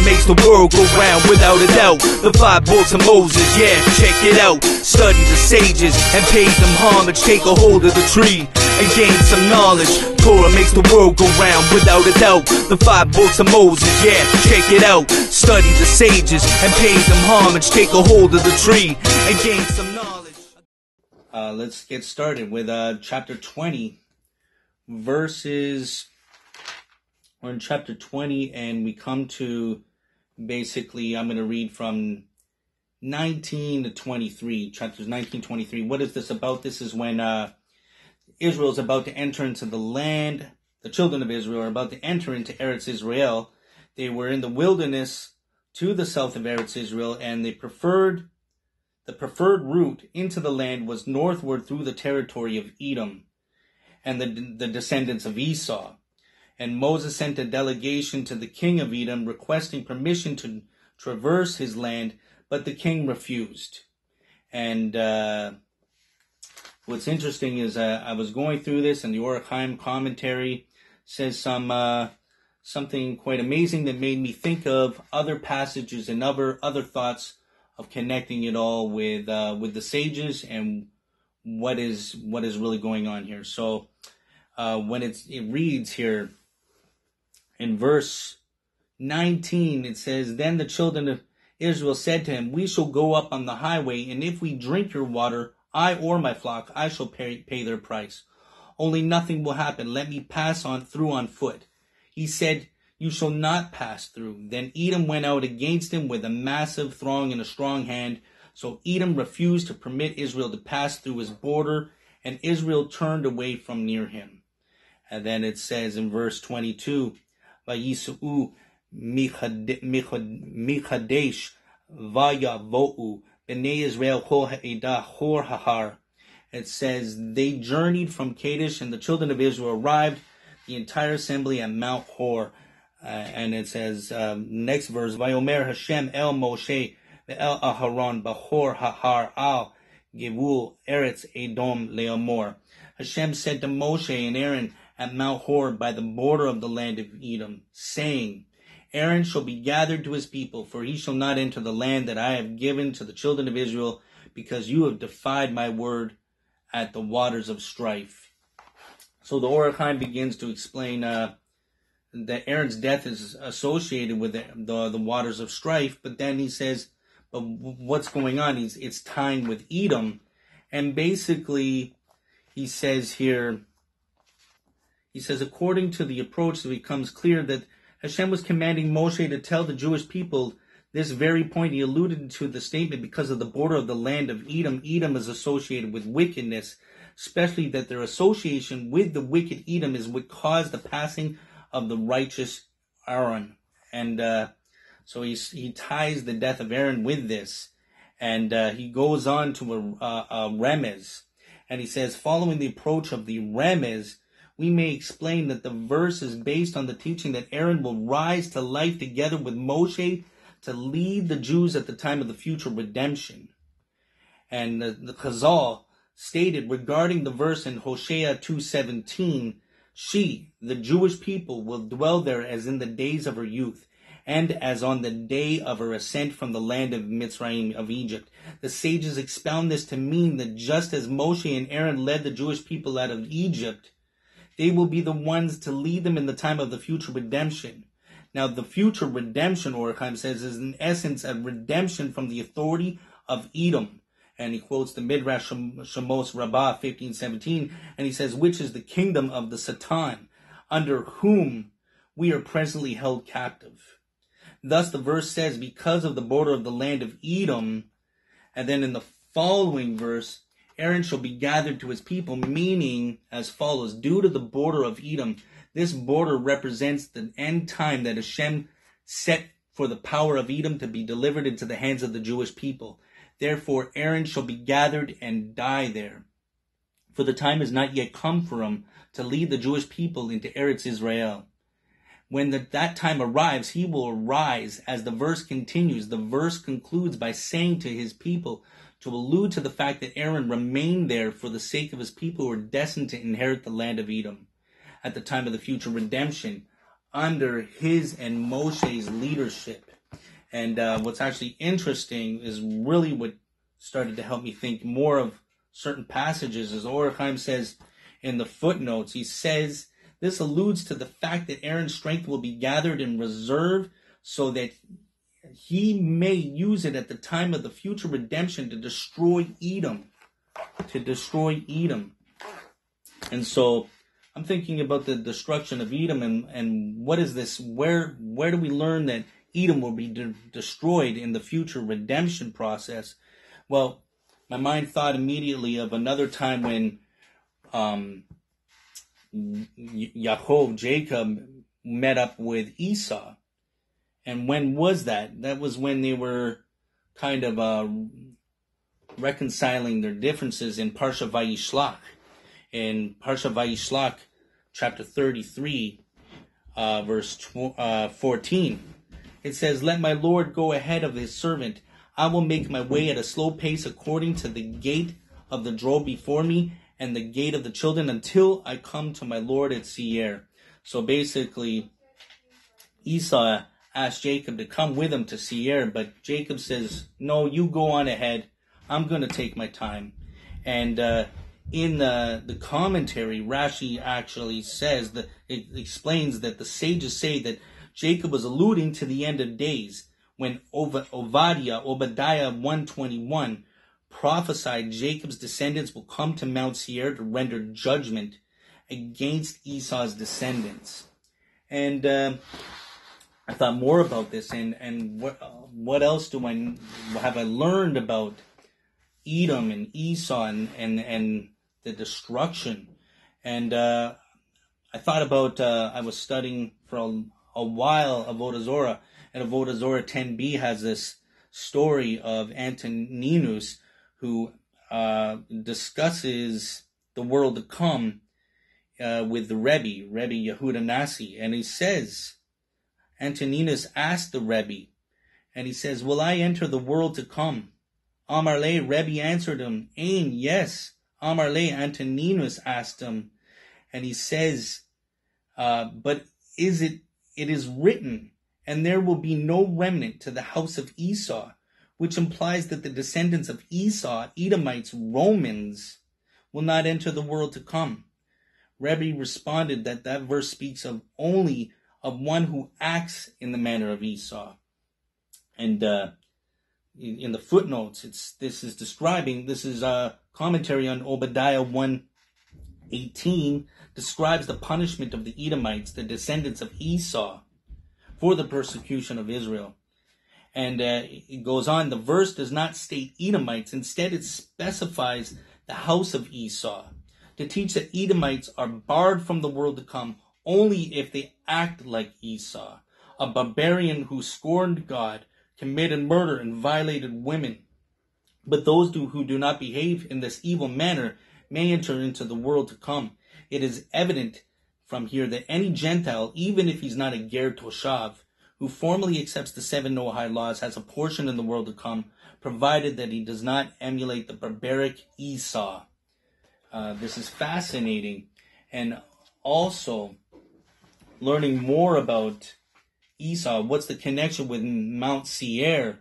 makes the world go round without a doubt. The 5 books of Moses, yeah, check it out. Study the sages and pay them homage. Take a hold of the tree and gain some knowledge. Torah makes the world go round without a doubt. The 5 books of Moses, yeah, check it out. Study the sages and pay them homage. Take a hold of the tree and gain some knowledge. Let's get started with chapter 20, verses. We're in chapter 20, and we come to basically, I'm going to read from 19 to 23, chapters 19, 23. What is this about? This is when Israel is about to enter into the land. The children of Israel are about to enter into Eretz Israel. They were in the wilderness to the south of Eretz Israel, and the preferred route into the land was northward through the territory of Edom and the descendants of Esau. And Moses sent a delegation to the king of Edom requesting permission to traverse his land, but the king refused. And what's interesting is I was going through this, and the HACHAIM commentary says something quite amazing that made me think of other passages and other thoughts of connecting it all with the sages and what is really going on here. So when it reads here in verse 19, it says, "Then the children of Israel said to him, we shall go up on the highway, and if we drink your water, I or my flock, I shall pay their price. Only nothing will happen. Let me pass on through on foot." He said, "You shall not pass through." Then Edom went out against him with a massive throng and a strong hand. So Edom refused to permit Israel to pass through his border, and Israel turned away from near him. And then it says in verse 22, "Vayisu'u Mikadesh vayavo'u b'nei Israel kol ha'edah hor hahar." It says they journeyed from Kadesh, and the children of Israel arrived, the entire assembly at Mount Hor. And it says, next verse, "Vayomer Hashem el Moshe ve'el Aharon b'hor hahar al gevul Eretz Edom le'amor." Hashem said to Moshe and Aaron at Mount Hor by the border of the land of Edom, saying, "Aaron shall be gathered to his people, for he shall not enter the land that I have given to the children of Israel, because you have defied my word at the waters of strife." So the HACHAIM begins to explain that Aaron's death is associated with the waters of strife, but then he says, but what's going on? It's tying with Edom, and basically he says here, according to the approach, it becomes clear that Hashem was commanding Moshe to tell the Jewish people this very point. He alluded to the statement because of the border of the land of Edom. Edom is associated with wickedness, especially that their association with the wicked Edom is what caused the passing of the righteous Aaron. And so he ties the death of Aaron with this. And he goes on to a remez. And he says, following the approach of the remez, we may explain that the verse is based on the teaching that Aaron will rise to life together with Moshe to lead the Jews at the time of the future redemption. And the Chazal stated regarding the verse in Hosea 2:17, "She, the Jewish people, will dwell there as in the days of her youth, and as on the day of her ascent from the land of Mitzrayim, of Egypt." The sages expound this to mean that just as Moshe and Aaron led the Jewish people out of Egypt, they will be the ones to lead them in the time of the future redemption. Now, the future redemption, HACHAIM says, is in essence a redemption from the authority of Edom. And he quotes the Midrash Shemos Rabbah 15:17, and he says, "Which is the kingdom of the Satan, under whom we are presently held captive." Thus, the verse says, because of the border of the land of Edom, and then in the following verse, Aaron shall be gathered to his people, meaning as follows: due to the border of Edom, this border represents the end time that Hashem set for the power of Edom to be delivered into the hands of the Jewish people. Therefore, Aaron shall be gathered and die there. For the time has not yet come for him to lead the Jewish people into Eretz Israel. When that time arrives, he will arise. As the verse continues, the verse concludes by saying to his people, to allude to the fact that Aaron remained there for the sake of his people who were destined to inherit the land of Edom at the time of the future redemption under his and Moshe's leadership. And what's actually interesting is really what started to help me think more of certain passages, as HACHAIM says in the footnotes. He says, this alludes to the fact that Aaron's strength will be gathered in reserve so that he may use it at the time of the future redemption to destroy Edom. And so I'm thinking about the destruction of Edom and what is this? Where do we learn that Edom will be destroyed in the future redemption process? Well, my mind thought immediately of another time when Jacob met up with Esau. And when was that? That was when they were kind of reconciling their differences in Parsha Vayishlach. In Parsha Vayishlach, chapter 33, verse 14, it says, let my Lord go ahead of his servant. I will make my way at a slow pace according to the gate of the drove before me and the gate of the children until I come to my Lord at Seir. So basically, Esau asked Jacob to come with him to Seir, but Jacob says, no, you go on ahead. I'm going to take my time. And in the commentary, Rashi actually says that it explains that the sages say that Jacob was alluding to the end of days when Obadiah 121 prophesied Jacob's descendants will come to Mount Seir to render judgment against Esau's descendants. And I thought more about this, and what else have I learned about Edom and Esau and the destruction? And I thought about, I was studying for a while Avodah Zorah, and Avodah Zorah 10b has this story of Antoninus who discusses the world to come with the Rebbe Yehuda Nasi, and he says, Antoninus asked the Rebbe, and he says, will I enter the world to come? Amar le, Rebbe answered him, Ain, yes. Amar le, Antoninus asked him, and he says, but it is written, and there will be no remnant to the house of Esau, which implies that the descendants of Esau, Edomites, Romans, will not enter the world to come. Rebbe responded that verse speaks of only of one who acts in the manner of Esau. And in the footnotes, this is a commentary on Obadiah 1:18, describes the punishment of the Edomites, the descendants of Esau, for the persecution of Israel. And it goes on, the verse does not state Edomites. Instead, it specifies the house of Esau, to teach that Edomites are barred from the world to come only if they act like Esau, a barbarian who scorned God, committed murder, and violated women. But those who do not behave in this evil manner may enter into the world to come. It is evident from here that any Gentile, even if he's not a Ger Toshav, who formally accepts the 7 Noahide laws, has a portion in the world to come, provided that he does not emulate the barbaric Esau. This is fascinating. And also, learning more about Esau, what's the connection with Mount Seir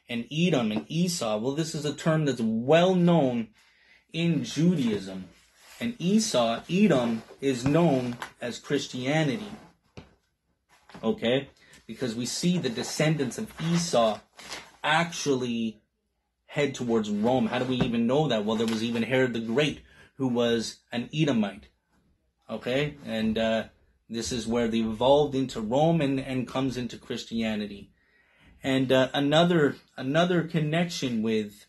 and Edom and Esau? Well, this is a term that's well known in Judaism. And Edom, is known as Christianity. Okay? Because we see the descendants of Esau actually head towards Rome. How do we even know that? Well, there was even Herod the Great, who was an Edomite. Okay? And this is where they evolved into Rome and comes into Christianity. And another connection with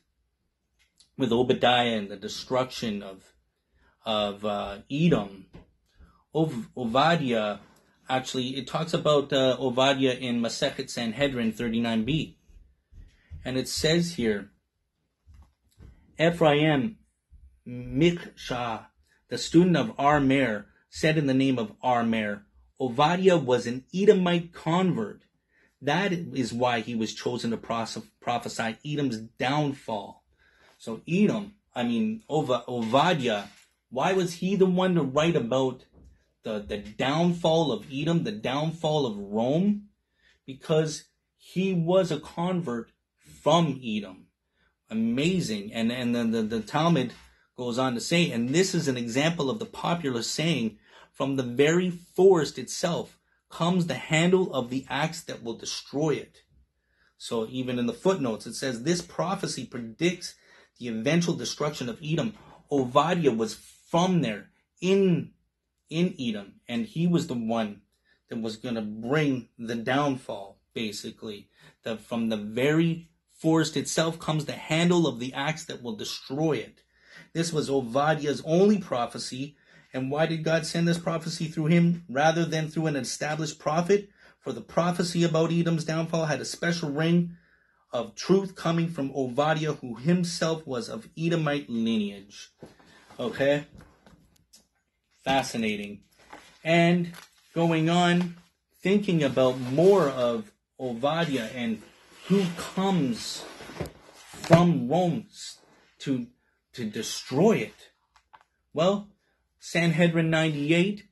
Obadiah and the destruction of Edom. Obadiah, actually, it talks about Obadiah in Masechet Sanhedrin 39b. And it says here, Ephraim Mikshah, the student of Armer, said in the name of Armer, Obadiah was an Edomite convert. That is why he was chosen to prophesy Edom's downfall. So Obadiah, why was he the one to write about the downfall of Edom, the downfall of Rome, because he was a convert from Edom. Amazing. And then the Talmud goes on to say, and this is an example of the popular saying, from the very forest itself comes the handle of the axe that will destroy it. So even in the footnotes, it says, this prophecy predicts the eventual destruction of Edom. Obadiah was from there, in Edom, and he was the one that was going to bring the downfall, basically. That from the very forest itself comes the handle of the axe that will destroy it. This was Obadiah's only prophecy. And why did God send this prophecy through him rather than through an established prophet? For the prophecy about Edom's downfall had a special ring of truth coming from Obadiah, who himself was of Edomite lineage. Okay? Fascinating. And going on, thinking about more of Obadiah and who comes from Rome to destroy it. Well, Sanhedrin 98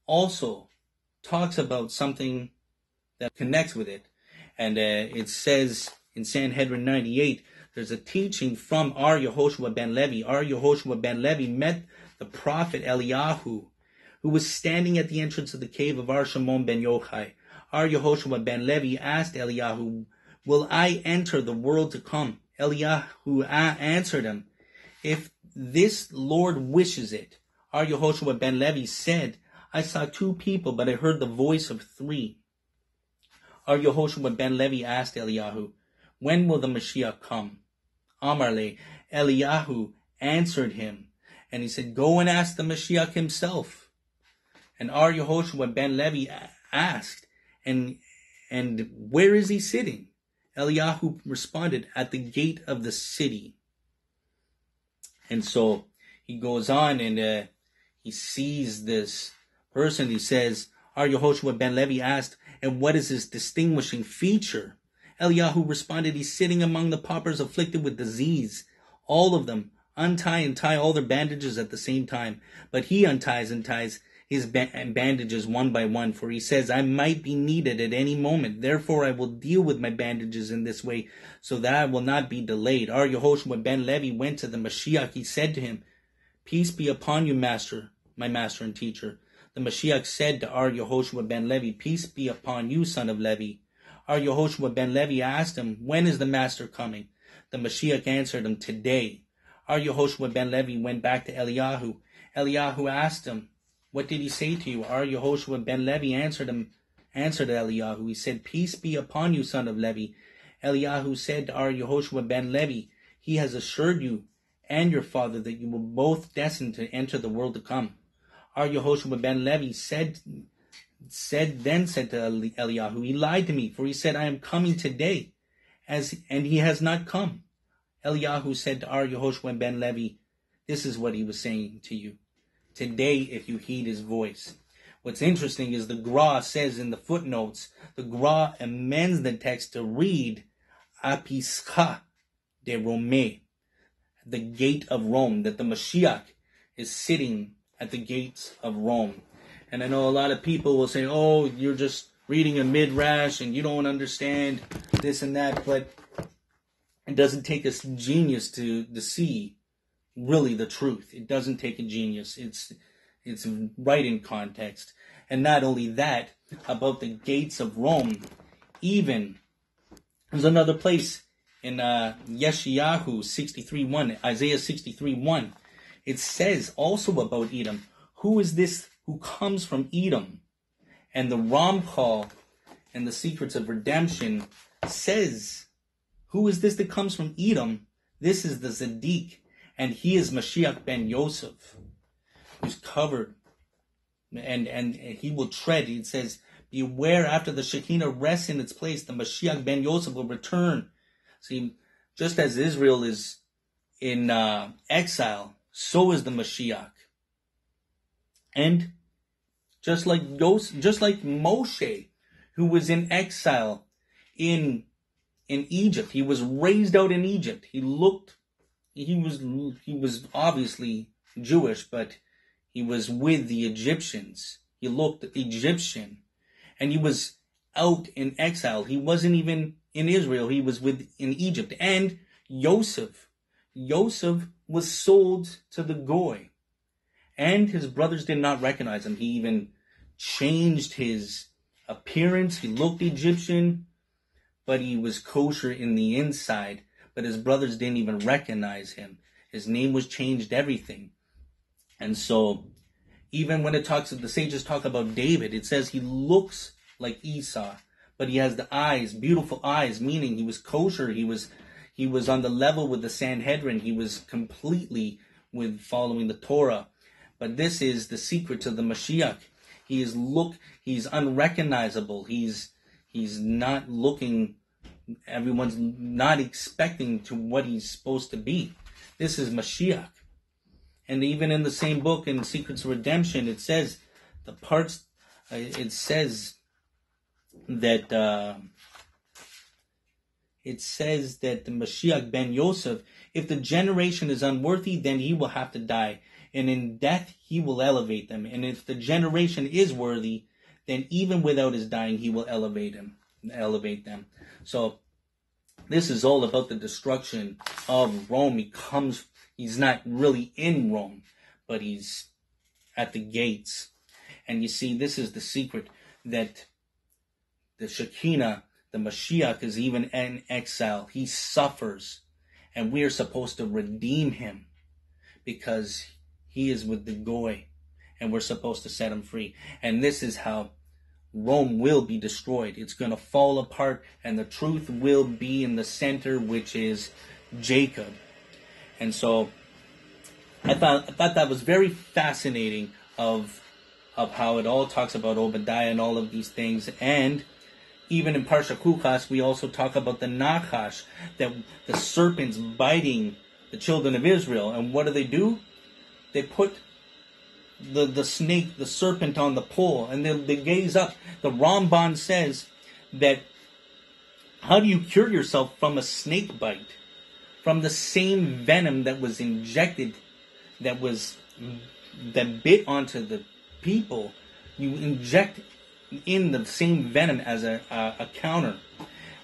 also talks about something that connects with it. And it says in Sanhedrin 98, there's a teaching from Ar Yehoshua ben Levi. Ar Yehoshua ben Levi met the prophet Eliyahu, who was standing at the entrance of the cave of Ar Shimon ben Yochai. Ar Yehoshua ben Levi asked Eliyahu, will I enter the world to come? Eliyahu answered him, if this Lord wishes it. Ar Yehoshua ben Levi said, I saw two people, but I heard the voice of three. Ar Yehoshua ben Levi asked Eliyahu, when will the Mashiach come? Amarle, Eliyahu answered him, and he said, go and ask the Mashiach himself. And Ar Yehoshua ben Levi asked, and where is he sitting? Eliyahu responded, at the gate of the city. And so he goes on and he sees this person. He says, Ar Yehoshua ben Levi asked, and what is his distinguishing feature? Eliyahu responded, he's sitting among the paupers afflicted with disease. All of them untie and tie all their bandages at the same time. But he unties and ties his bandages one by one, for he says, I might be needed at any moment. Therefore I will deal with my bandages in this way, so that I will not be delayed. Ar Yehoshua ben Levi went to the Mashiach. He said to him, peace be upon you, master, my master and teacher. The Mashiach said to Ar Yehoshua ben Levi, peace be upon you, son of Levi. Ar Yehoshua ben Levi asked him, when is the master coming? The Mashiach answered him, today. Ar Yehoshua ben Levi went back to Eliyahu. Eliyahu asked him, what did he say to you? Ar Yehoshua ben Levi answered Eliyahu. He said, peace be upon you, son of Levi. Eliyahu said to Ar Yehoshua ben Levi, he has assured you and your father that you will both destined to enter the world to come. Ar Yehoshua ben Levi said to Eliyahu, he lied to me, for he said, I am coming today, and he has not come. Eliyahu said to Ar Yehoshua ben Levi, this is what he was saying to you. Today, if you heed his voice. What's interesting is the Gra says in the footnotes, the Gra amends the text to read, Apischa de Rome, the gate of Rome, that the Mashiach is sitting at the gates of Rome. And I know a lot of people will say, oh, you're just reading a midrash and you don't understand this and that, but it doesn't take a genius to see really the truth. It doesn't take a genius. It's right in context. And not only that, about the gates of Rome, even there's another place in Yeshayahu 63:1, Isaiah 63:1. It says also about Edom, who is this who comes from Edom? And the RAMCHAL and the Secrets of Redemption says, who is this that comes from Edom? This is the Zedek, and he is Mashiach ben Yosef, who's covered, and he will tread. It says, beware, after the Shekinah rests in its place, the Mashiach ben Yosef will return. See, just as Israel is in exile, so is the Mashiach. And just like Moshe, who was in exile in Egypt, he was raised out in Egypt. He was obviously Jewish, but He was with the Egyptians. He looked Egyptian. And he was out in exile. He wasn't even in Israel. He was in Egypt. And Yosef was sold to the Goy. And his brothers did not recognize him. He even changed his appearance. He looked Egyptian, but he was kosher in the inside. But his brothers didn't even recognize him. His name was changed, everything. And so, even when the sages talk about David, it says he looks like Esau, but he has the eyes, beautiful eyes, meaning he was kosher. He was on the level with the Sanhedrin. He was completely with following the Torah. But this is the secret to the Mashiach. He's unrecognizable. He's not looking, everyone's not expecting to what he's supposed to be. This is Mashiach. And even in the same book, in Secrets of Redemption, it says that the Mashiach ben Yosef, if the generation is unworthy, then he will have to die. And in death, he will elevate them. And if the generation is worthy, then even without his dying, he will elevate them. So this is all about the destruction of Rome. He's not really in Rome, but he's at the gates. And you see, this is the secret, that the Shekinah, the Mashiach, is even in exile. He suffers, and we are supposed to redeem him because he is with the Goy, and we're supposed to set him free. And this is how Rome will be destroyed. It's going to fall apart, and the truth will be in the center, which is Jacob. And so I thought that was very fascinating of how it all talks about Obadiah and all of these things. And even in Parsha Kukas, we also talk about the Nachash, that the serpents biting the children of Israel. And what do? They put the snake, the serpent, on the pole, and they gaze up. The Ramban says that, how do you cure yourself from a snake bite? From the same venom that was injected, that bit onto the people, you inject in the same venom as a counter,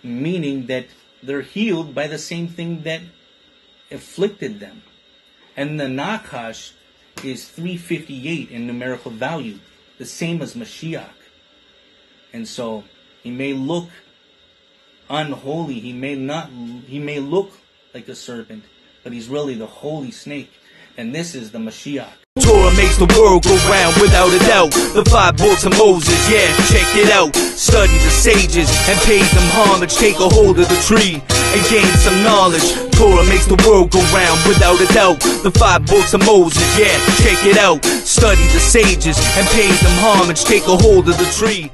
meaning that they're healed by the same thing that afflicted them. And the Nakash is 358 in numerical value, the same as Mashiach. And so he may look unholy, he may look like a serpent, but he's really the holy snake. And this is the Mashiach. Torah makes the world go round without a doubt. The 5 books of Moses, yeah, check it out. Study the sages and pay them homage. Take a hold of the tree and gain some knowledge. Torah makes the world go round without a doubt. The 5 books of Moses, yeah, check it out. Study the sages and pay them homage. Take a hold of the tree.